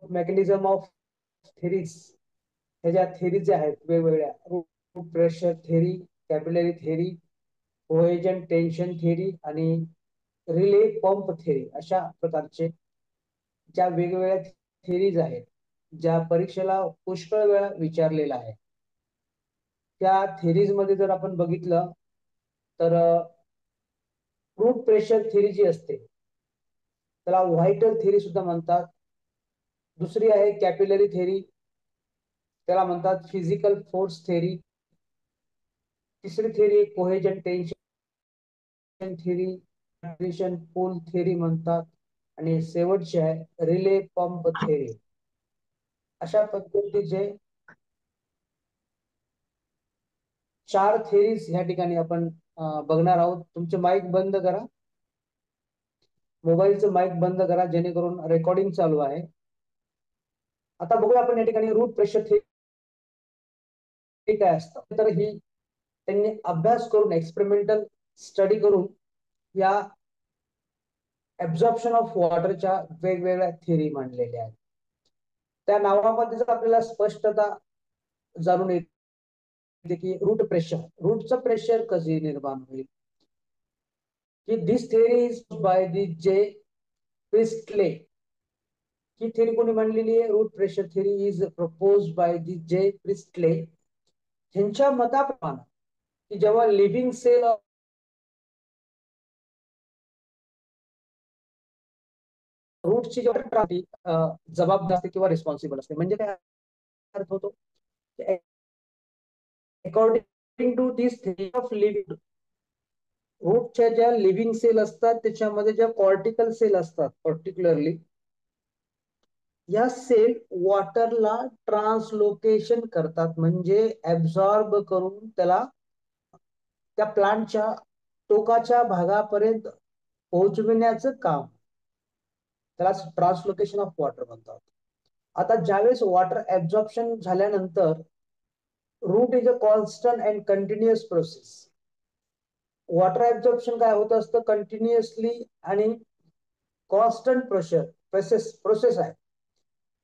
Mechanism of theories, ह्या theory ज्या आहेत वेगवेगळ्या, root pressure theory, capillary theory, cohesion tension theory आणि रिले पंप थेरी, अशा प्रकारचे ज्या वेगवेगळ्या थेरीज आहेत, ज्या परीक्षेला पुष्कळ वेळा विचारलेला आहे. त्या थेरीज मध्ये जर आपण बघितलं तर रूट प्रेशर थेरी जी असते त्याला व्हायटल थेरी सुद्धा म्हणतात. दुसरी आहे कॅपिलरी थेरी, त्याला म्हणतात फिजिकल फोर्स थेरी. तिसरी थेरी कोहेजन टेन्शन थेरी, पूल थेरी म्हणतात. आणि शेवटची आहे रिले पंप थेरी. अशा पद्धतीचे 4 थेरीज ह्या ठिकाणी आपण बघणार आहोत. तुमचे माईक बंद करा, मोबाईलचं माईक बंद करा, जेणेकरून रेकॉर्डिंग चालू आहे. आता बघूया आपण या ठिकाणी रूट प्रेशर थेरी काय असतं. तर ही त्यांनी अभ्यास करून, एक्सपेरिमेंटल स्टडी करून या ऍब्झॉर्प्शन ऑफ वॉटरच्या वेगवेगळ्या थेरी मांडलेल्या आहेत. त्या नावामध्येच आपल्याला स्पष्टता जाणून येते की रूट प्रेशर, रूटचं प्रेशर कसे निर्माण होईल. की this theory is by the J Priestley. ही थेरी कोणी मांडलेली आहे? Root pressure theory is propose by the J Priestley. ह्यांच्या मताप्रमाणे की जेव्हा लिव्हिंग सेल रूटची जबाबदार असते किंवा रिस्पॉन्सिबल असते. म्हणजे काय अर्थ होतो? According to this theory of living, रूटच्या ज्या लिव्हिंग सेल असतात त्याच्यामध्ये ज्या कॉर्टिकल सेल असतात पर्टिक्युलरली, या सेल वॉटरला ट्रान्सलोकेशन करतात, म्हणजे ऍब्झॉर्ब करून त्याला त्या प्लांटच्या टोकाच्या भागापर्यंत पोहोचविण्याचं काम, त्याला ट्रान्सलोकेशन ऑफ वॉटर म्हणतात. आता ज्यावेळेस वॉटर ऍब्झॉर्प्शन झाल्यानंतर root is a constant and continuous process. Water absorption काय होत असतं? कंटिन्युअसली आणि कॉन्स्टंट प्रोसेस आहे,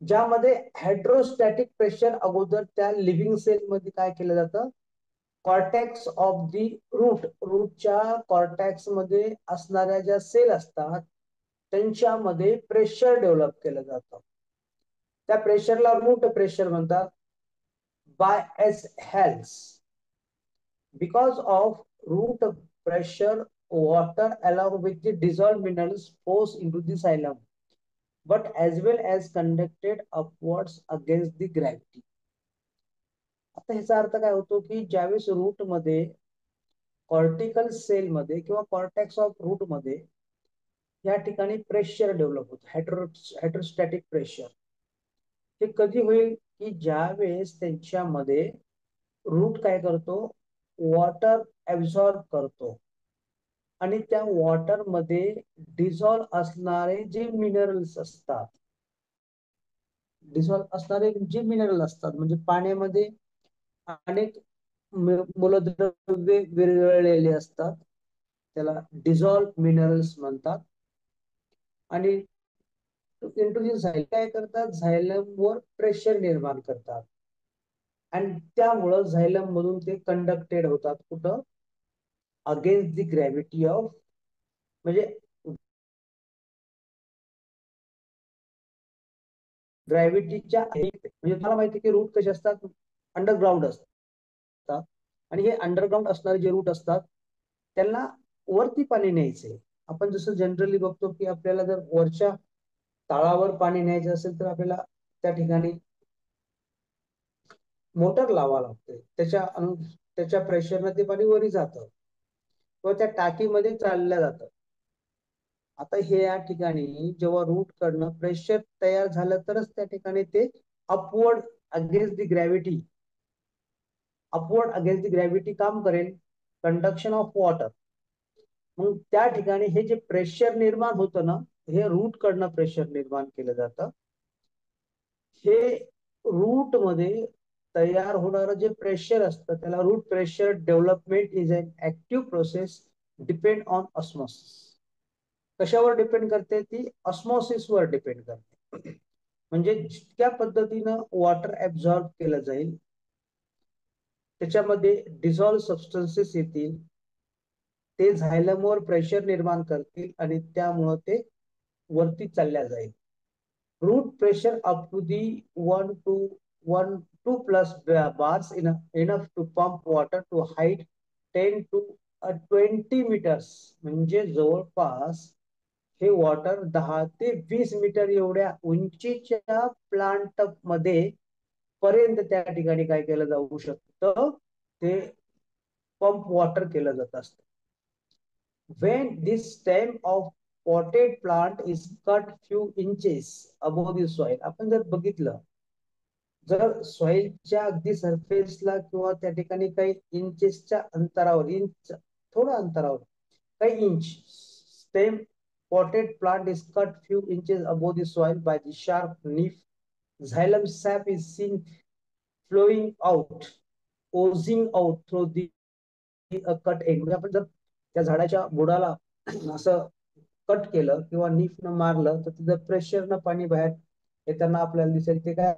ज्यामध्ये हायड्रोस्टॅटिक प्रेशर अगोदर त्या लिव्हिंग सेल मध्ये काय केलं जातं? कॉर्टेक्स ऑफ दी रूटच्या कॉर्टेक्स मध्ये असणाऱ्या ज्या सेल असतात त्यांच्यामध्ये प्रेशर डेव्हलप केलं जातं. त्या प्रेशरला रूट प्रेशर म्हणतात. By S Hales, because of root pressure, water along with the dissolved minerals pours into the xylem, but as well as conducted upwards against the gravity. आता ह्याचा अर्थ काय होतो की ज्यावेळेस रूट मध्ये, कॉर्टिकल सेल मध्ये किंवा कॉर्टेक्स ऑफ रूट मध्ये या ठिकाणी प्रेशर डेव्हलप होतं, हायड्रोस्टॅटिक प्रेशर. हे कधी होईल? की ज्यावेळेस त्यांच्यामध्ये रूट काय करतो? वॉटर ऍब्झॉर्ब करतो आणि त्या वॉटर मध्ये डिझॉल्व असणारे जे मिनरल्स असतात, म्हणजे पाण्यामध्ये अनेक मूलद्रव्ये विरघळलेले असतात, त्याला डिझॉल्व मिनरल्स म्हणतात. आणि काय करतात? झायलम वर प्रेशर निर्माण करतात आणि त्यामुळं झायलम मधून ते कंडक्टेड होतात. कुठं? अगेन्स्ट दी ग्रॅव्हिटी ऑफ, म्हणजे ग्रॅव्हिटीच्या, म्हणजे मला माहिती की रूट कसे असतात? अंडरग्राऊंड असतात. आणि हे अंडरग्राऊंड असणारे जे रूट असतात त्यांना वरती पाणी न्यायचंय. आपण जसं जनरली बघतो की आपल्याला जर वरच्या तळावर पाणी न्यायचं असेल तर आपल्याला त्या ठिकाणी मोटर लावा लागते, त्याच्या प्रेशरने ते पाणी वरी जातं किंवा त्या टाकीमध्ये चाललं जातं. आता हे या ठिकाणी जेव्हा रूट कडनं प्रेशर तयार झालं तरच त्या ठिकाणी ते अपवर्ड अगेन्स्ट दी ग्रॅव्हिटी काम करेल, कंडक्शन ऑफ वॉटर. मग त्या ठिकाणी हे जे प्रेशर निर्माण होतं ना, हे रूट कडनं प्रेशर निर्माण केलं जातं. हे रूट मध्ये तयार होणारं जे प्रेशर असतं त्याला root pressure development is an active process depend on osmosis. कशावर डिपेंड करते ती? ऑस्मोसिस वर डिपेंड करते. म्हणजे जितक्या पद्धतीनं वॉटर ऍब्झॉर्ब केलं जाईल त्याच्यामध्ये डिझॉल्व सबस्टन्सेस येतील, ते झायलमवर प्रेशर निर्माण करतील आणि त्यामुळं ते वरती चालल्या जाईल. Root pressure up to the 1 to 2+ bars enough to pump water to height 10 to 20 meters, म्हणजे जवळपास हे वॉटर 10 ते 20 मीटर एवढ्या उंचीच्या प्लांट मध्ये पर्यंत त्या ठिकाणी काय केलं जाऊ शकतं, ते पंप वॉटर केलं जात असतं. When this stem of potted plant is cut few inches above the soil, आपण जर बघितलं, जर सॉइलच्या अगदी सरफेसला किंवा त्या ठिकाणी काही इंचेसच्या अंतरावर, थोडं अंतरावर काही inch, stem potted plant is cut few inches above the soil by the sharp leaf, xylem sap is seen flowing out, oozing out through the cut end. म्हणजे आपण जर त्या झाडाच्या बुडाला असं कट केलं किंवा नीफनं मारलं तर तिथं प्रेशरनं पाणी बाहेर येताना आपल्याला दिसेल. ते काय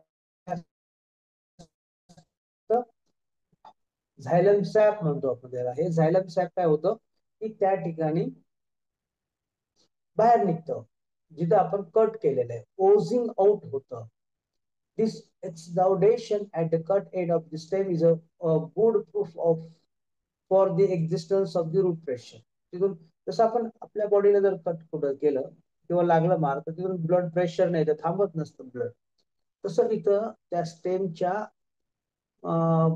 झायलम सॅप म्हणतो आपण त्याला. हे झायलम सॅप काय होतं की त्या ठिकाणी बाहेर निघतं जिथं आपण कट केलेलं आहे, ओझिंग आउट होतं. This exudation at the cut end of the stem is a good proof of for the existence of the root pressure. तिथून जसं आपण आपल्या बॉडीला जर कट कुठं केलं किंवा लागलं मार तर तिथून ब्लड प्रेशर नाही तर थांबत नसतं ब्लड, तसं इथं त्या स्टेमच्या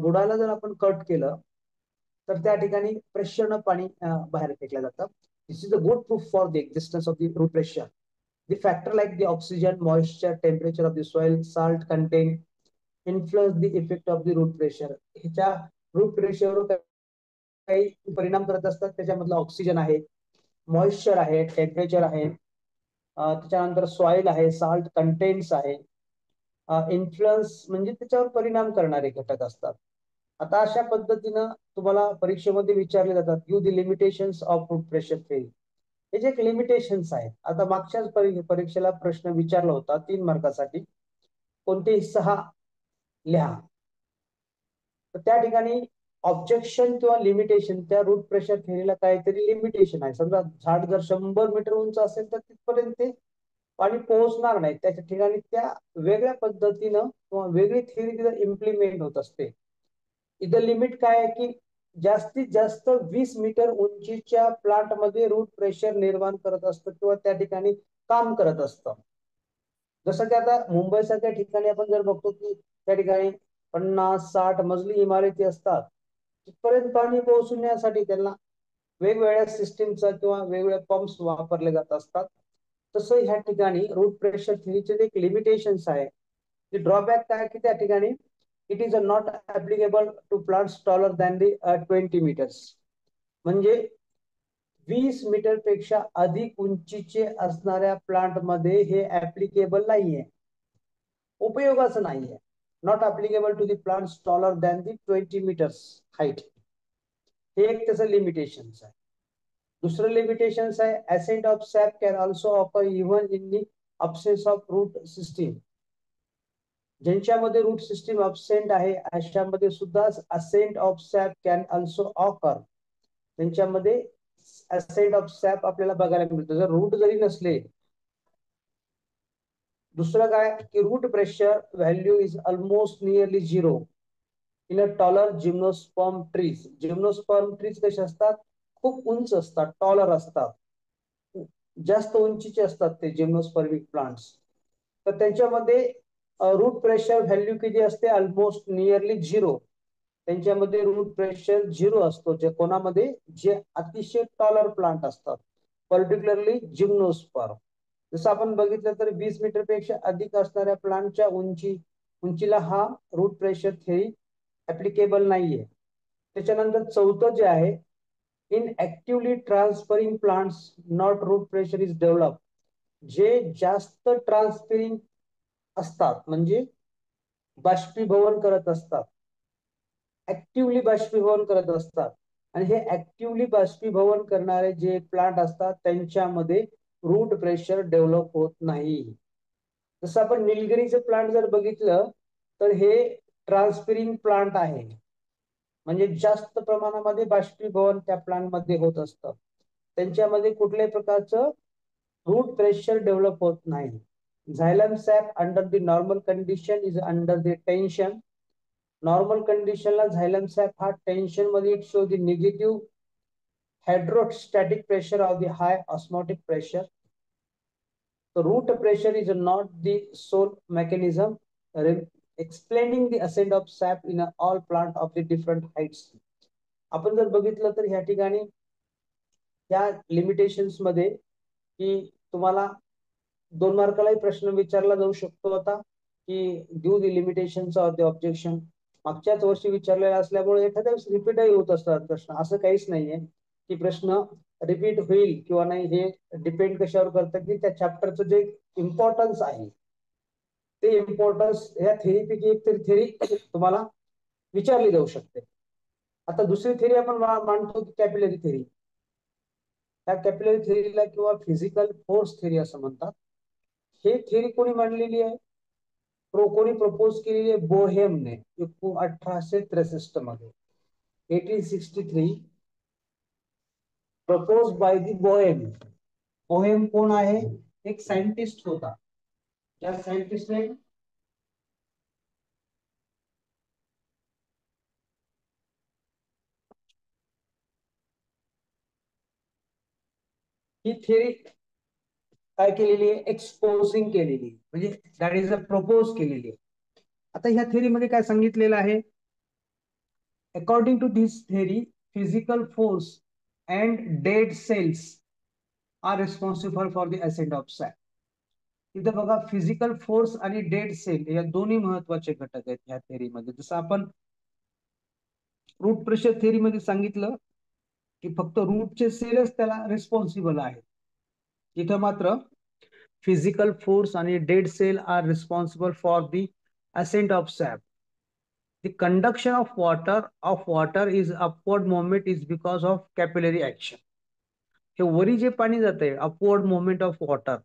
बुडाला जर आपण कट केलं तर त्या ठिकाणी प्रेशरनं पाणी बाहेर फेकलं जातं. This is a good proof for the existence of the root pressure. The factor like the oxygen, moisture, temperature of the soil, salt content influence the effect of the root pressure. ह्याच्या route प्रेशरवर काही परिणाम करत असतात. त्याच्यामधलं oxygen आहे, moisture आहे, temperature आहे, त्याच्यानंतर सॉइल आहे, साल्ट कंटेंट्स आहे. इन्फ्लुअन्स म्हणजे त्याच्यावर परिणाम करणारे घटक असतात. आता अशा पद्धतीनं तुम्हाला परीक्षेमध्ये विचारले जातात, you the limitations of root pressure theory. हे जे एक लिमिटेशन्स आहेत. आता मागच्याच परीक्षेला प्रश्न विचारला होता 3 मार्कासाठी, कोणतेही 6 लिहा. तर त्या ठिकाणी ऑब्जेक्शन किंवा लिमिटेशन, त्या रूट प्रेशर थेरीला काहीतरी लिमिटेशन आहे. समजा झाड जर 100 मीटर उंच असेल तर तिथपर्यंत ते पाणी पोहोचणार नाही. त्याच्या ठिकाणी त्या वेगळ्या पद्धतीनं किंवा वेगळी थेरी तिथं इम्प्लिमेंट होत असते. इथं लिमिट काय आहे की जास्तीत जास्त 20 मीटर उंचीच्या प्लांट मध्ये रूट प्रेशर निर्माण करत असतं किंवा त्या ठिकाणी काम करत असतं. जसं की आता मुंबई सारख्या ठिकाणी आपण जर बघतो की त्या ठिकाणी 50-60 मजली इमारती असतात, तिथपर्यंत पाणी पोहोचण्यासाठी त्यांना वेगवेगळ्या सिस्टीमचा किंवा वेगवेगळ्या पंप्स वापरले जात असतात. तसं ह्या ठिकाणी रूट प्रेशर थेरीचे एक लिमिटेशन्स आहे. ड्रॉबॅक काय की त्या ठिकाणी it is not applicable to plants taller than the 20 metres. म्हणजे 20 मीटर पेक्षा अधिक उंचीचे असणाऱ्या प्लांट मध्ये हे ऍप्लिकेबल नाहीये, उपयोगाचं नाहीये. Not applicable to the plants taller than the 20 metres height. हे एक त्याचं लिमिटेशन्स आहे. दुसरं लिमिटेशन्स आहे, ascent of sap can also occur even in the absence of root system. ज्यांच्यामध्ये रूट सिस्टीम अब्सेंट आहे अशामध्ये सुद्धा ascent of sap can also occur. त्यांच्यामध्ये असेंट ऑफ सॅप आपल्याला बघायला मिळतं जर रूट जरी नसले. दुसरं काय की root pressure value is almost nearly 0 in a taller gymnosperm trees. Gymnosperm trees कसे असतात, खूप उंच असतात, टॉलर असतात, जास्त उंचीचे असतात ते जिम्नोस्पर्मिक प्लांट्स. तर त्यांच्यामध्ये रूट प्रेशर व्हॅल्यू किती असते, ऑलमोस्ट नियरली 0. त्यांच्यामध्ये रूट प्रेशर 0 असतो. जे कोणामध्ये, जे अतिशय टॉलर प्लांट असतात, पर्टिक्युलरली जिम्नोस्पर्म. जसं आपण बघितलं तर 20 मीटर पेक्षा अधिक असणाऱ्या प्लांटच्या उंचीला हा रूट प्रेशर थेरी ऍप्लिकेबल नाहीये. त्याच्यानंतर चौथं जे आहे, in actively transferring plants not root pressure is develop. जे जास्त ट्रान्सफरिंग असतात म्हणजे बाष्पीभवन करत असतात, ऍक्टिव्हली बाष्पीभवन करत असतात, आणि हे ऍक्टिव्हली बाष्पीभवन करणारे जे प्लांट असतात त्यांच्यामध्ये रूट प्रेशर डेव्हलप होत नाही. जसं आपण निलगिरीचे प्लांट जर बघितलं तर हे ट्रान्सपिरिंग प्लांट आहे, म्हणजे जास्त प्रमाणामध्ये बाष्पीभवन त्या प्लांट मध्ये होत असतं. त्यांच्यामध्ये कुठल्याही प्रकारचं रूट प्रेशर डेव्हलप होत नाही. झायलम SAP under the normal condition is under the tension. Normal कंडिशनला झायलम सॅप हा टेन्शन मध्ये it show the negative hydrostatic pressure of the high osmotic pressure. The root pressure is not the sole mechanism explaining the ascent of sap in all plant of the different heights. आपण जर बघितलं तर ह्या ठिकाणी या limitations मध्ये की तुम्हाला 2 मार्कालाही प्रश्न विचारला जाऊ शकतो आता की due the limitations of the objection. मागच्याच वर्षी विचारलेला असल्यामुळे एखाद्या वेळेस रिपीटही होत असतात प्रश्न, असं काहीच नाहीये की प्रश्न रिपीट होईल किंवा नाही. हे डिपेंड कशावर करतं की त्या चॅप्टरचं जे इम्पॉर्टन्स आहे ते इम्पॉर्टन्स ह्या थेरीपैकी एक तरी थेरी तुम्हाला विचारली जाऊ शकते. आता दुसरी थेरी आपण मांडतो की कॅपिलरी थेरी. त्या कॅपिलरी थेरीला किंवा फिजिकल फोर्स थेरी असं म्हणतात. हे थेरी कोणी मांडलेली आहे? कोणी प्रपोज केलेली आहे? बोहेमने 1863 मध्ये, 1863 propose by the Boheme. Boheme कोण आहे? एक सायंटिस्ट होता. त्या सायंटिस्टने ही थेरी काय केलेली आहे? एक्सपोजिंग केलेली, म्हणजे दॅट इज अ प्रपोज केलेली आहे. आता ह्या थेरीमध्ये काय सांगितलेलं आहे? According to this theory physical force and dead cells are responsible for the ascent of sap. इथं बघा, फिजिकल फोर्स आणि डेड सेल या दोन्ही महत्वाचे घटक आहेत ह्या थेरीमध्ये. जसं आपण रूट प्रेशर थेरीमध्ये सांगितलं की फक्त रूटचे सेलच त्याला रिस्पॉन्सिबल आहेत. इथं मात्र फिजिकल फोर्स आणि dead cell are responsible for the ascent of sap. The conduction of water is upward movement is because of capillary action. हे वरी जे पाणी जाते अपवर्ड मुवमेंट ऑफ वॉटर,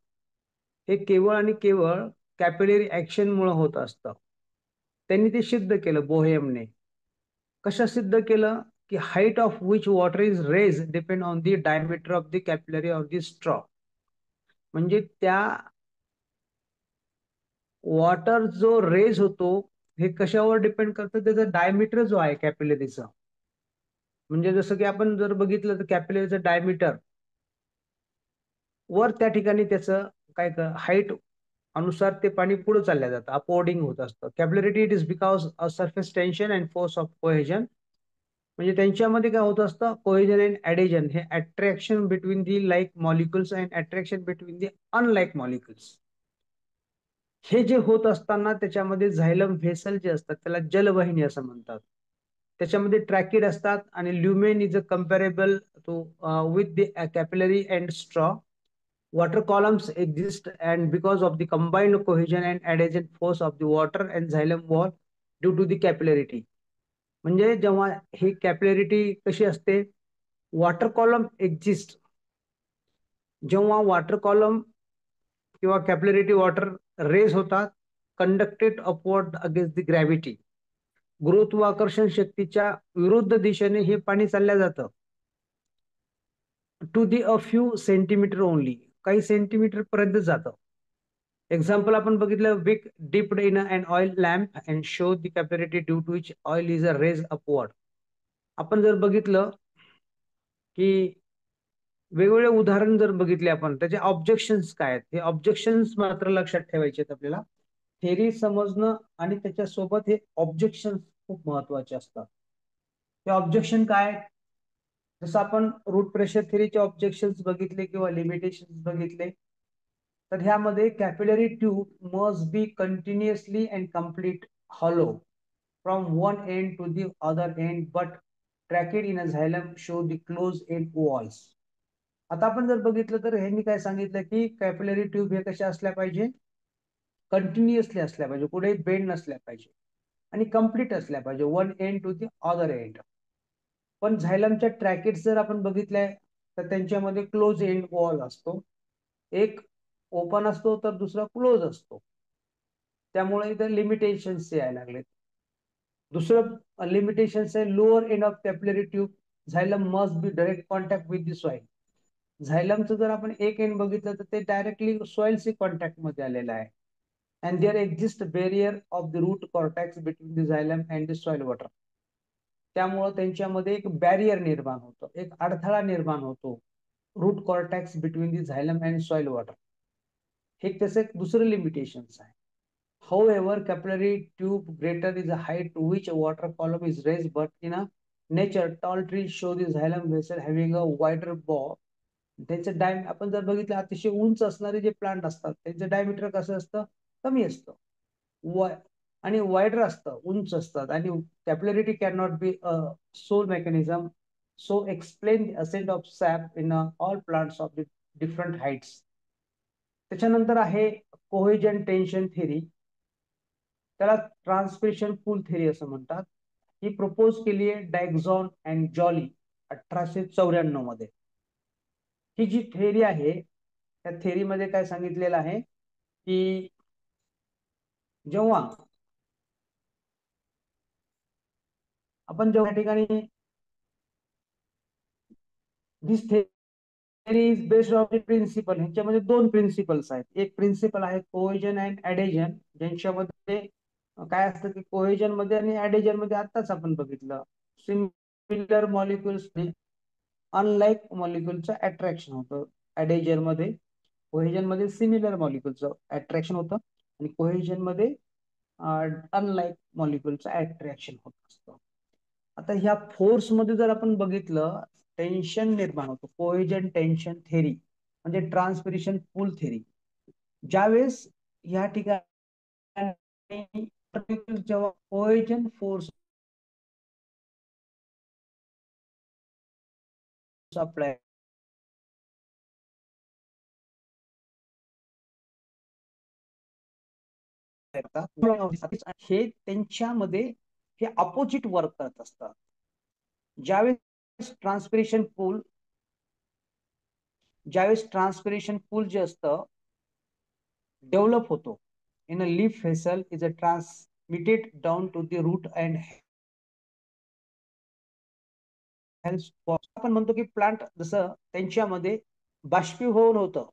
हे केवळ आणि केवळ कॅपिलरी ऍक्शन मुळे होत असतं. त्यांनी ते सिद्ध केलं बोहेमने. कसं सिद्ध केलं? की height of which water is raise depend on the diameter of the capillary of the straw. म्हणजे त्या वॉटर जो रेज होतो हे कशावर डिपेंड करतं? त्याचा डायमीटर जो आहे कॅपिलरीचा. म्हणजे जसं की आपण जर बघितलं तर कॅपिलरीचं डायमीटर वर त्या ठिकाणी त्याचं काय हाईट अनुसार ते पाणी पुढे चाललं जातं, अपवर्डिंग होत असतं. Capillarity it is because of surface tension and force of cohesion. म्हणजे त्यांच्यामध्ये काय होत असतं? कोहेजन अँड ऍडेजन, हे attraction between the like molecules and attraction between the unlike molecules. हे जे होत असताना त्याच्यामध्ये झायलम व्हेसल जे असतात त्याला जलवाहिनी असं म्हणतात. त्याच्यामध्ये ट्रॅकिड असतात आणि lumen is a comparable to with the capillary and straw. Water columns exist and because of the combined cohesion and adhesion force of the water and xylem wall due to the capillarity. म्हणजे जेव्हा ही capillarity कशी असते? Water column exist. जेव्हा water column किंवा capillarity water raise होतात, conducted upward against the gravity, गुरुत्वाकर्षण शक्तीच्या विरुद्ध दिशेने हे पाणी चाललं जातं. To the a few centimetre only, काही सेंटीमीटर पर्यंत जातं. एक्झाम्पल आपण बघितलं, wick dipped in an oil lamp and show the capillarity due to which oil is a raise upward. आपण जर बघितलं की वेगवेगळे उदाहरण जर बघितले आपण, त्याचे ऑब्जेक्शन्स काय आहेत, हे ऑब्जेक्शन्स मात्र लक्षात ठेवायचे आहेत आपल्याला. थेरी समजणं आणि त्याच्यासोबत हे ऑब्जेक्शन खूप महत्वाचे असतात. ते ऑब्जेक्शन काय? जसं आपण रूट प्रेशर थेरीचे ऑब्जेक्शन्स बघितले किंवा लिमिटेशन्स बघितले, तर ह्यामध्ये capillary tube must be continuously and complete hollow from one end to the other end but tracheid in a xylem show the close end walls. आता आपण जर बघितलं तर ह्यांनी काय सांगितलं की कॅपिलरी ट्यूब हे कशा असल्या पाहिजे? कंटिन्युअसली असल्या पाहिजे, कुठे बेंड नसल्या पाहिजे आणि कम्प्लीट असल्या पाहिजे, one end to the other end. पण झायलमच्या ट्रॅकेट जर आपण बघितलंय तर त्यांच्यामध्ये क्लोज एंड वॉल असतो, एक ओपन असतो तर दुसरा क्लोज असतो. त्यामुळे इथं लिमिटेशन्स यायला लागले. दुसरं लिमिटेशन्स आहे lower end of capillary tube xylem must be direct contact with the soil. झायलमचं जर आपण एक एंड बघितलं तर ते डायरेक्टली सॉइलशी कॉन्टॅक्ट मध्ये आलेलं आहे. And there exist barrier of the root cortex between the xylem and the soil water. त्यामुळं त्यांच्यामध्ये एक बॅरियर निर्माण होतो, एक अडथळा निर्माण होतो root cortex between the xylem and soil water. हे त्याचं एक दुसरं लिमिटेशन्स आहे. However, capillary tube greater is the height to which a water column is raised, but in a nature, tall trees show the xylem vessel having a wider bow. त्यांचं आपण जर बघितलं अतिशय उंच असणारे जे प्लांट असतात त्यांचं डायमीटर कसं असतं, कमी असतं आणि वाईडर असतं, उंच असतात आणि capillarity can not be sole mechanism so explain the ascent of sap in all plants of different heights. त्याच्यानंतर आहे कोहेजन टेन्शन थेरी, त्याला ट्रान्सपिरेशन पूल थेरी असं म्हणतात. ही प्रपोज केली आहे डायक्झॉन अँड जॉली 1894 मध्ये. ही जी थेरी आहे त्या थेरीमध्ये काय सांगितलेलं आहे की जेव्हा जेव्हा ठिकाणी this theory is based on the principle. ह्याच्यामध्ये दोन प्रिन्सिपल्स आहेत. एक प्रिन्सिपल आहे कोहेजन अँड ॲडेजन, ज्यांच्यामध्ये काय असतं की कोहेजन मध्ये आणि ॲडेजन मध्ये आताच आपण बघितलं सिमिलर मॉलिक्युल्स अनलाईक मॉलिक्युलचं अट्रॅक्शन होतं. ॲडेजन मध्ये कोहेजन मध्ये सिमिलर मॉलिक्युलचं अट्रॅक्शन होतं आणि कोहेजन मध्ये अनलाईक मॉलिक्युलचं अट्रॅक्शन होत असतं. आता ह्या फोर्स मध्ये जर आपण बघितलं टेन्शन निर्माण होतं. कोहेजन टेन्शन थेरी म्हणजे ट्रान्सपिरेशन पूल थेरी. ज्यावेळेस या ठिकाणी जेव्हा कोहेजन फोर्स अप्लाय हे त्यांच्यामध्ये हे अपोजिट वर्क करत असतात. ज्यावेळेस ट्रान्सपिरेशन पूल जे असतं डेव्हलप होतो in a leaf vessel is a transmitted down to the root and आपण म्हणतो की प्लांट जसं त्यांच्यामध्ये बाष्पीभवन होतं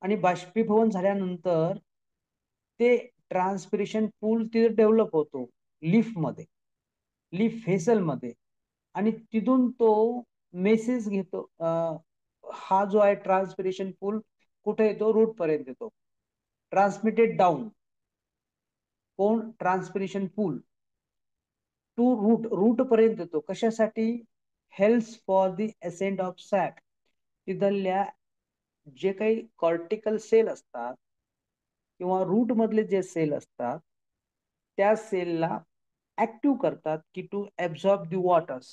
आणि बाष्पीभवन झाल्यानंतर ते ट्रान्सपिरेशन पूल तिथे डेव्हलप होतो लीफ मध्ये, लीफ व्हेसल मध्ये, आणि तिथून तो मेसेज घेतो. हा जो आहे ट्रान्सपिरेशन पूल कुठे येतो, रूट पर्यंत येतो, ट्रान्समिटेड डाऊन. कोण? ट्रान्सपिरेशन पूल टू रूट पर्यंत येतो. कशासाठी? Helps for the ascent of sap. तिथल्या जे काही कॉर्टिकल सेल असतात किंवा रूट मधले जे सेल असतात त्या सेलला ऍक्टिव्ह करतात की to absorb the waters.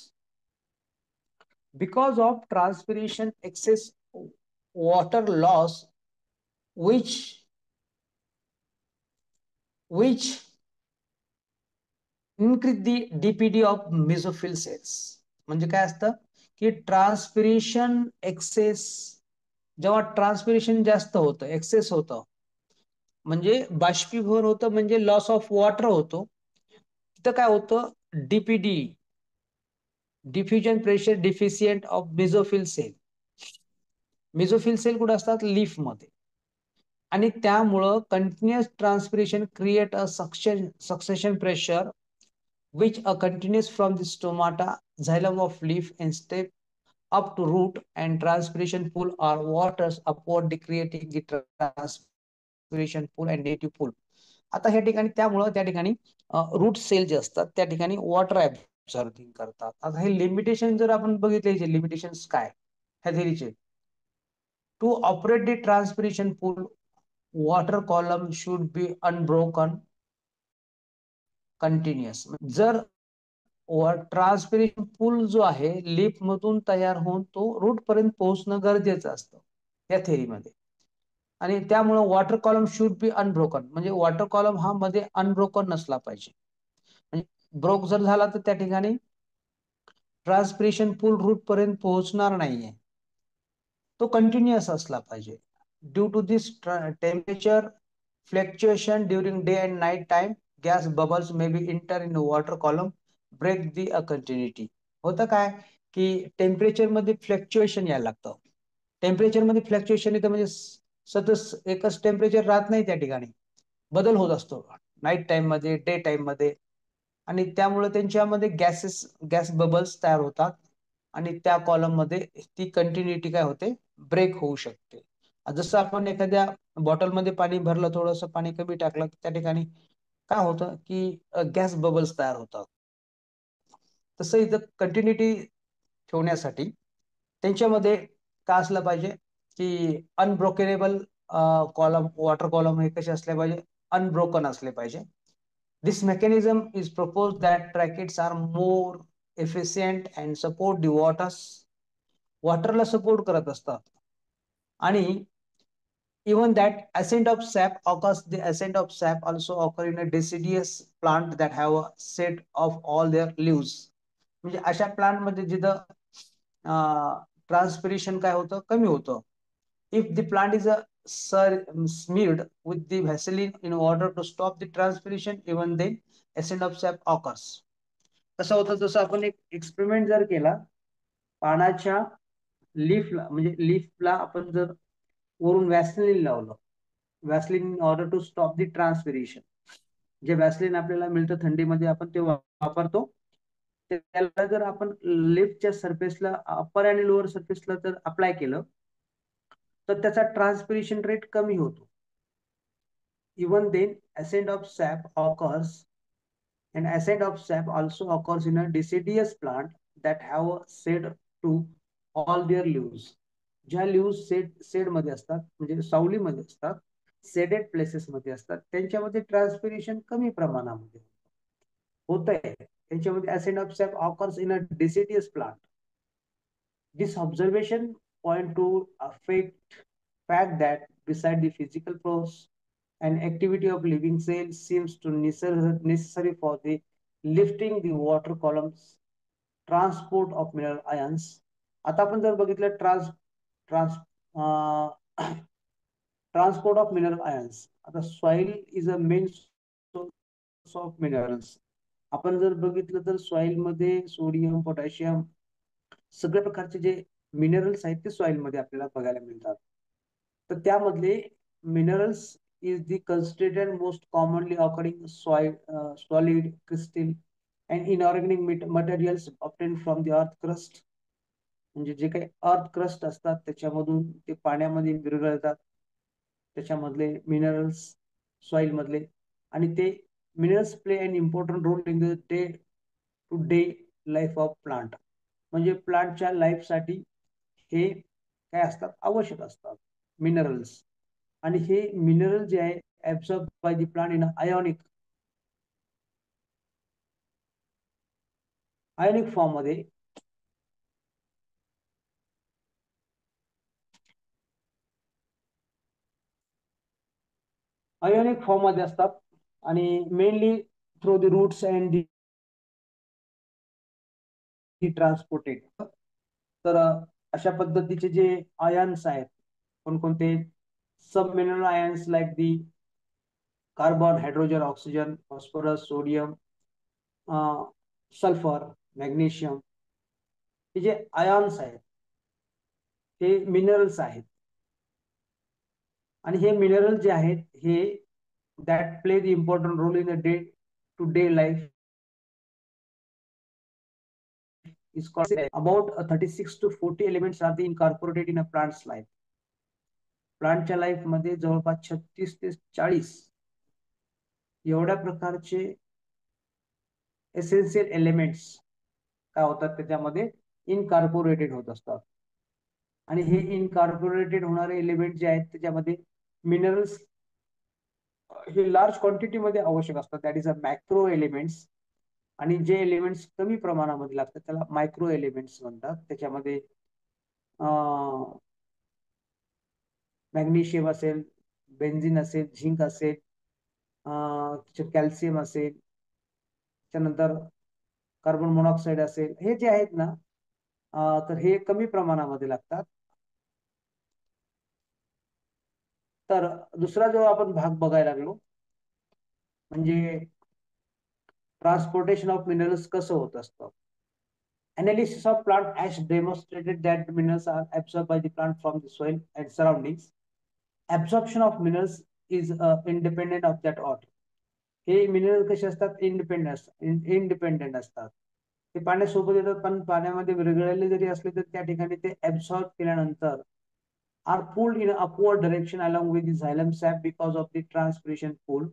Because of transpiration excess water loss which increase the DPD of mesophyll cells. म्हणजे काय असतं की ट्रान्सपिरेशन एक्सेस, जेव्हा ट्रान्सपिरेशन जास्त होतं, एक्सेस होतं म्हणजे बाष्पीभवन होतं, म्हणजे लॉस ऑफ वॉटर होतो. तिथं काय होतं, DPD, diffusion pressure deficient of mesophyll cell. Mesophyll cell कुठे असतात? लीफ मध्ये. आणि त्यामुळं continuous transpiration create a suction pressure which are continuous from the stomata, xylem of leaf and step up to root, and transpiration pool or waters upward creating the transpiration pool and native pool. आता ह्या ठिकाणी त्यामुळं त्या ठिकाणी route sale जे असतात त्या ठिकाणी वॉटर ऍब्सॉर्बिंग करतात. आता हे लिमिटेशन जर आपण बघितले, लिमिटेशन्स काय ह्या थेरीचे, to operate the transpiration pull water column should be unbroken continuous. जर ट्रान्सपिरेशन पूल जो आहे लीफ मधून तयार होऊन तो रूट पर्यंत पोहोचणं गरजेचं असतं या थेरीमध्ये. आणि त्यामुळे water column should be unbroken, म्हणजे वॉटर कॉलम हा मध्ये अनब्रोकन नसला पाहिजे. म्हणजे ब्रोक जर झाला तर त्या ठिकाणी ट्रान्सपिरेशन पूल रूट पर्यंत पोहोचणार नाहीये, तो कंटिन्युअस असला पाहिजे. Due to this temperature fluctuation during day and night time, gas bubbles may be enter in water column, break the continuity. होतं काय की टेम्परेचर मध्ये फ्लक्च्युएशन यायला लागतं. टेम्परेचर मध्ये फ्लक्च्युएशन येतं म्हणजे सतत एकच टेम्परेचर राहत नाही, त्या ठिकाणी बदल होत असतो नाईट टाइम मध्ये, डे टाइम मध्ये. आणि त्यामुळे त्यांच्यामध्ये गॅस बबल्स तयार होतात आणि त्या कॉलम मध्ये ती कंटिन्युटी काय होते, ब्रेक होऊ शकते. जसं आपण एखाद्या बॉटलमध्ये पाणी भरलं, थोडंसं पाणी कमी टाकलं, त्या ठिकाणी काय होतं की गॅस बबल्स तयार होतात. तसं इथं कंटिन्युटी ठेवण्यासाठी त्यांच्यामध्ये काय असलं पाहिजे की अनब्रोकेनेबल कॉलम, वॉटर कॉलम हे कसे असले पाहिजे, अनब्रोकन असले पाहिजे. This mechanism is proposed that trackets are more efficient and support the वॉटरला सपोर्ट करत असतात. आणि even that ascent of sap occurs, the ascent of sap also occur in a deciduous plant that have a set of all their leaves. म्हणजे अशा plant मध्ये जिथं transpiration काय होतं, कमी होतं. If the plant is smeared with the Vaseline in order to stop the transpiration, even then ascent of sap occurs. कसं होतं, जसं आपण एक एक्सपेरिमेंट जर केला, पानाच्या लीफला म्हणजे लीफला आपण जर वरून वॅसलिन लावलं, Vaseline in order to stop the transpiration. जे वॅसलिन आपल्याला मिळतं थंडीमध्ये, आपण ते वापरतो. त्याला जर आपण लिफ्टच्या सरफेसला, अप्पर आणि लोअर सरफेसला जर अप्लाय केलं, तर त्याचा ट्रान्सपिरेशन रेट कमी होतो. Even then ascent of sap occurs, and ascent of sap also occurs in a deciduous plant that have said to all their leaves. ज्या लिव्स सेड मध्ये असतात, म्हणजे सावलीमध्ये असतात, सेडेड प्लेसेस मध्ये असतात, त्यांच्यामध्ये ट्रान्सपिरेशन कमी प्रमाणामध्ये होत आहे. त्यांच्यामध्ये ascent of sap occurs in a deciduous plant. This observation point to affect fact that beside the physical process and activity of living cells seems to necessary for the lifting the water columns, transport of mineral ions. आता आपण जर बघितलं trans transport of mineral ions, आता soil is a main source of minerals. आपण जर बघितलं तर soil मध्ये सोडियम, पोटॅशियम, सगळ्या प्रकारचे जे मिनरल्स आहेत ते सॉइल मध्ये आपल्याला बघायला मिळतात. तर त्यामधले minerals is the constituent most commonly occurring soil, solid, crystal and inorganic materials obtained from the earth crust. म्हणजे जे काही अर्थ क्रस्ट असतात त्याच्यामधून ते पाण्यामध्ये विरघळतात, त्याच्यामधले मिनरल्स सॉइल मधले. आणि ते minerals play an important role in the day to day life of plant. म्हणजे प्लांटच्या लाईफसाठी हे काय असतात, आवश्यक असतात मिनरल्स. आणि हे मिनरल जे आहे absorb by the plant in ionic form मध्ये, आयोनिक फॉर्म मध्ये असतात. आणि mainly through the roots and the transported. तर अशा पद्धतीचे जे आयन्स आहेत, कोणकोणते, सब mineral ions like the carbon, hydrogen, oxygen, phosphorus, sodium, sulphur, magnesium, हे जे आयन्स आहेत हे मिनरल्स आहेत. आणि हे मिनरल जे आहेत हे that play the important role in the day to day life is called about 36 to 40 elements are incorporated in a plant's life. प्लांटच्या लाईफ मध्ये जवळपास 36 ते 40 एवढ्या प्रकारचे एसेन्शियल एलिमेंट्स काय होतात, त्याच्यामध्ये इनकॉर्पोरेटेड होत असतात. आणि हे इनकॉर्पोरेटेड होणारे एलिमेंट जे आहेत त्याच्यामध्ये मिनरल्स हे लार्ज क्वांटिटी मध्ये आवश्यक असतात, that is a macro elements. आणि जे एलिमेंट्स कमी प्रमाणामध्ये लागतात त्याला मायक्रो एलिमेंट्स म्हणतात. त्याच्यामध्ये मॅग्नेशियम असेल, बेन्झिन असेल, झिंक असेल, कॅल्शियम असेल, त्यानंतर कार्बन मोनॉक्साईड असेल, हे जे आहेत ना, तर हे कमी प्रमाणामध्ये लागतात. तर दुसरा जो आपण भाग बघायला लागलो म्हणजे ट्रान्सपोर्टेशन ऑफ मिनरल्स कसं होत असतं. Analysis of plant ash demonstrated that the minerals are absorbed by the plant from the soil and surroundings. Absorption of minerals is independent of that order. हे मिनरल कसे असतात, इंडिपेंडेंट असतात. ते पाण्यासोबत येतात पण पाण्यामध्ये विरघळलेले जरी असले तर त्या ठिकाणी ते ऍब्सॉर्ब केल्यानंतर are pulled in upward direction along with the xylem sap because of the transpiration pull.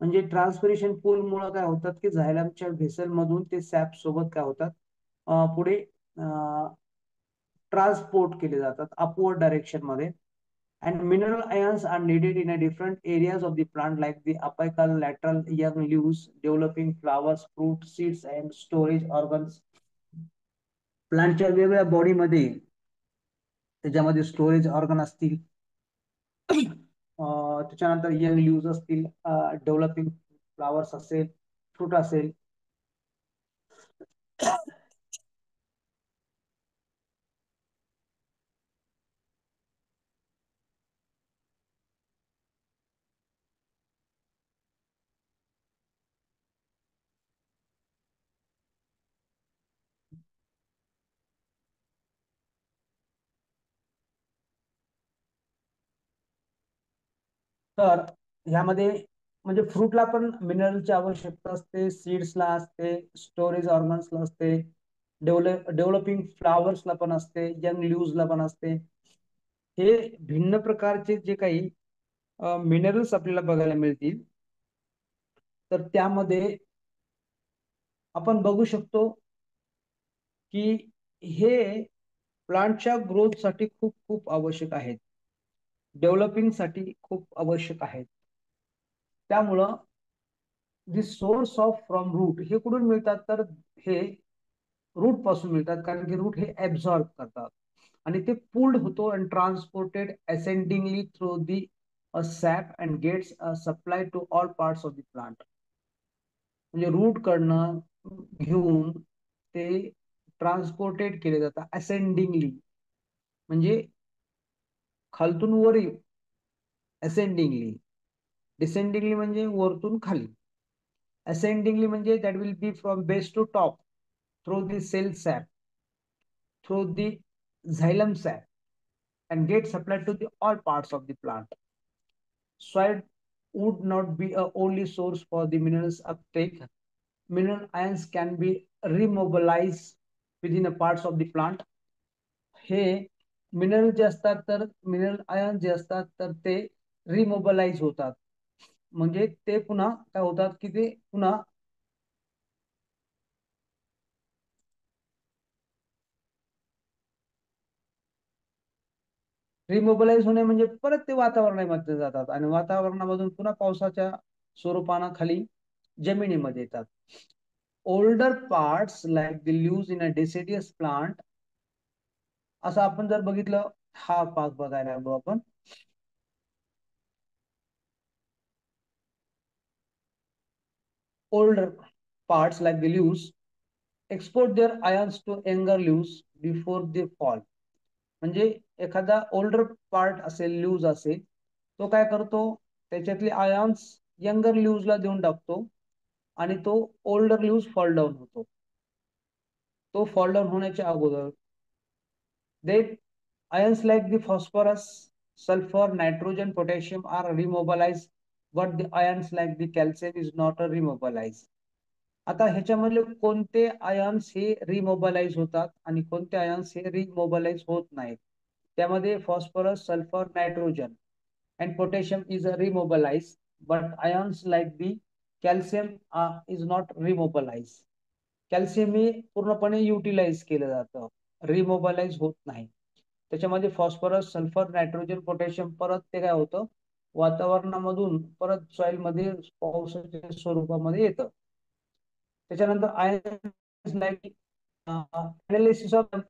म्हणजे ट्रान्सपिरेशन पूल मुळे काय होतात की झायलमच्या व्हेसल मधून ते सॅप सोबत काय होतात पुढे ट्रान्सपोर्ट केले जातात अपवर्ड डायरेक्शन मध्ये. And mineral ions are needed in a different areas of the plant like the apical, lateral, young leaves, developing flowers, fruit, seeds and storage organs. प्लांटच्या वेगवेगळ्या बॉडीमध्ये त्याच्यामध्ये स्टोरेज ऑर्गन असतील, त्याच्यानंतर यंग लीव्स असतील, developing flowers असेल, fruit असेल. तर ह्यामध्ये म्हणजे फ्रूटला पण मिनरलची आवश्यकता असते, सीड्सला असते, स्टोरेज ऑर्गन्सला असते, डेव्हलपिंग फ्लावर्सला पण असते, यंग लीव्सला पण असते. हे भिन्न प्रकारचे जे काही मिनरल्स आपल्याला बघायला मिळतील तर त्यामध्ये आपण बघू शकतो की हे प्लांटच्या ग्रोथ साठी खूप खूप आवश्यक आहेत, डेव्हलपिंग साठी खूप आवश्यक आहेत. त्यामुळं the source of from root हे कुठून मिळतात तर हे रूट पासून मिळतात, कारण की रूट हे ऍब्झॉर्ब करतात आणि ते पुल्ड होतो and transported ascendingly through the sap and gets supply to all parts of the plant. म्हणजे रूट कडनं घेऊन ते ट्रान्सपोर्टेड केले जातात असेंडिंगली, म्हणजे खालतून वर असेंडिंगली, डिसेंडिंगली म्हणजे वरतून खाली, असेंडिंगली म्हणजे that will be from base to top through the cell sap, through the xylem sap and get supplied to the all parts of the plant. Soil would not be a only source for the minerals uptake. Mineral ions can be remobilized within the parts of the plant. हे mineral जे असतात तर mineral ion जे असतात तर ते रिमोबलाइज होतात, म्हणजे ते पुन्हा काय होतात की ते पुन्हा रिमोबलाइज होणे म्हणजे परत ते वातावरणामध्ये जातात आणि वातावरणामधून पुन्हा पावसाच्या स्वरूपानं खाली जमिनीमध्ये येतात. Older parts like the leaves in a deciduous plant, असं आपण जर बघितलं, हा भाग बघायला लागलो आपण. Older parts like the leaves export their ions to younger leaves before they fall. म्हणजे एखादा ओल्डर पार्ट असेल, ल्यूज असेल, तो काय करतो त्याच्यातले आयन्स यंगर ल्यूजला देऊन टाकतो आणि तो ओल्डर ल्यूज फॉल डाऊन होतो. तो फॉल डाऊन होण्याच्या अगोदर they ions like the phosphorus, sulfur, nitrogen, potassium are remobilized, but the ions like the calcium is not remobilized. आता ह्याच्यामधले कोणते आयन्स हे रिमोबलाइज होतात आणि कोणते आयन्स हे रिमोबलाइज होत नाहीत. त्यामध्ये phosphorus, sulphur, nitrogen and potassium is remobilized, but ions like the calcium is not remobilized. Calcium हे पूर्णपणे युटिलाइज केलं जातं, रिमोबलाइज होत नाही. त्याच्यामध्ये फॉस्फरस, सल्फर, नायट्रोजन, पोटॅशियम परत ते काय होतं वातावरणामधून परत सॉइल मध्ये पावसाच्या स्वरूपामध्ये येतं. त्याच्यानंतर ions like analysis of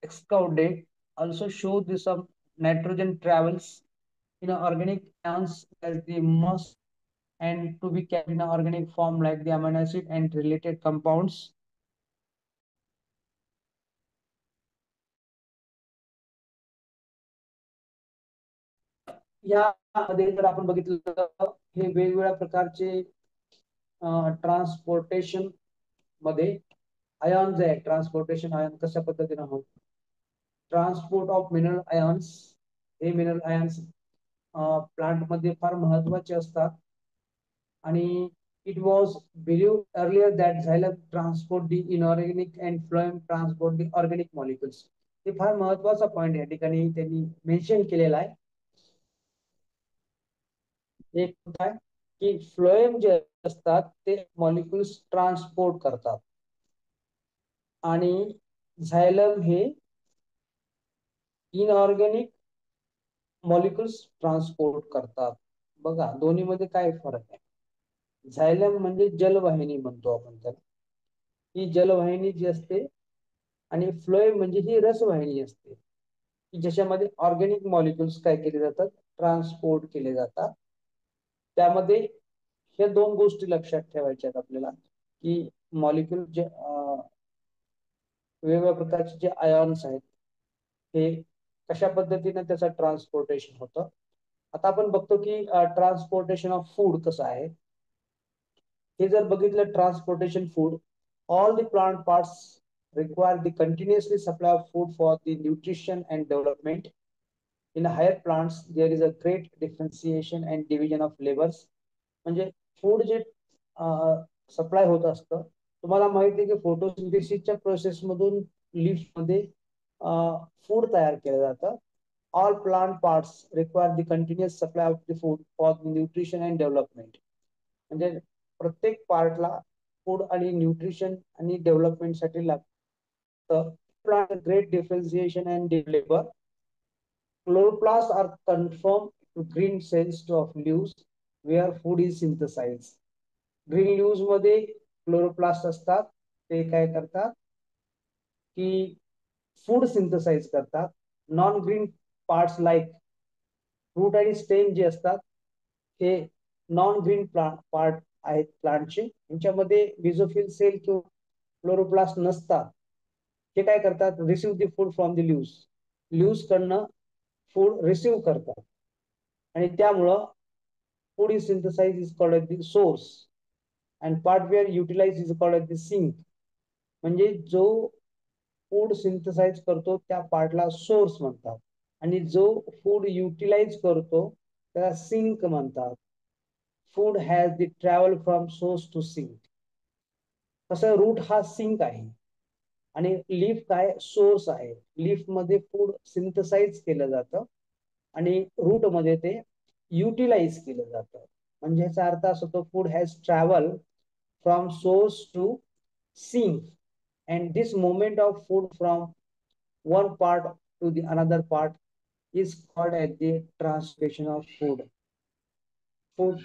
excavate also show the some nitrogen travels in an organic ions as the must and to be kept in an organic form like the amino acid and related compounds. यामध्ये जर आपण बघितलं हे वेगवेगळ्या प्रकारचे transportation मध्ये ions आहे. Transportation ion कशा पद्धतीने होत, ट्रान्सपोर्ट ऑफ मिनरल आयॉन्स. हे मिनरल आयॉन्स प्लांट मध्ये फार महत्वाचे असतात. आणि it was believed earlier that झायलम transport the inorganic and phloem transport the organic molecules. हे फार महत्वाचा पॉइंट या ठिकाणी त्यांनी मेन्शन केलेला आहे. एक काय की फ्लोएम जे असतात ते मॉलिक्युल्स ट्रान्सपोर्ट करतात आणि झायलम हे इनऑर्गॅनिक मॉलिक्युल्स ट्रान्सपोर्ट करतात. बघा दोन्ही मध्ये काय फरक आहे. झायलम म्हणजे जलवाहिनी म्हणतो आपण त्याला, ही जलवाहिनी जी असते, आणि फ्लोएम म्हणजे ही रसवाहिनी असते की ज्याच्यामध्ये ऑर्गॅनिक मॉलिक्युल्स काय केले जातात, ट्रान्सपोर्ट केले जातात. त्यामध्ये हे दोन गोष्टी लक्षात ठेवायच्या आहेत आपल्याला की मॉलिक्युल जे वेगवेगळ्या प्रकारचे जे आयॉन्स आहेत हे कशा पद्धतीने त्याचं ट्रान्सपोर्टेशन होतं. आता आपण बघतो की ट्रान्सपोर्टेशन ऑफ फूड कसं आहे. हे जर बघितलं transportation food, all the plant parts require the continuously supply of food for the nutrition and development. In higher plants there is a great differentiation and division of labors. म्हणजे food जे supply होत असतं, तुम्हाला माहिती आहे की फोटोसिंथेसिसच्या process मधून leaf मध्ये फूड तयार केलं जातं. All plant parts require the continuous supply of the food for nutrition and development. म्हणजे प्रत्येक पार्टला फूड आणि न्यूट्रिशन आणि डेव्हलपमेंट साठी लागतं. Plant great differentiation and labour. Chloroplasts are conformed to green cells of leaves where food is synthesized. Green leaves मध्ये chloroplast असतात. ते काय करतात की फूड सिंथसाइज करतात. Non green parts like root आणि स्टेम जे असतात हे नॉन ग्रीन पार्ट आहेत प्लांटचे. यांच्यामध्ये विझोफिल सेल किंवा क्लोरोप्लास्ट नसतात. हे काय करतात, receive the food from the leaves. Leaves कडनं फूड रिसिव्ह करतात आणि त्यामुळं food is synthesise is called the source and part where utilise is called the sink. म्हणजे जो फूड सिंथसाइज करतो त्या पार्टला सोर्स म्हणतात आणि जो फूड युटिलाइज करतो त्याला सिंक म्हणतात. Food has the travel from source to sink. तसं रूट हा सिंक आहे आणि लीफ काय सोर्स आहे. लीफ मध्ये फूड सिंथसाइज केलं जातं आणि रूट मध्ये ते युटिलाइज केलं जातं. म्हणजे याचा अर्थ असा होतो food has travel from source to sink and this movement of food from one part to the another part is called as the transportation of food. Food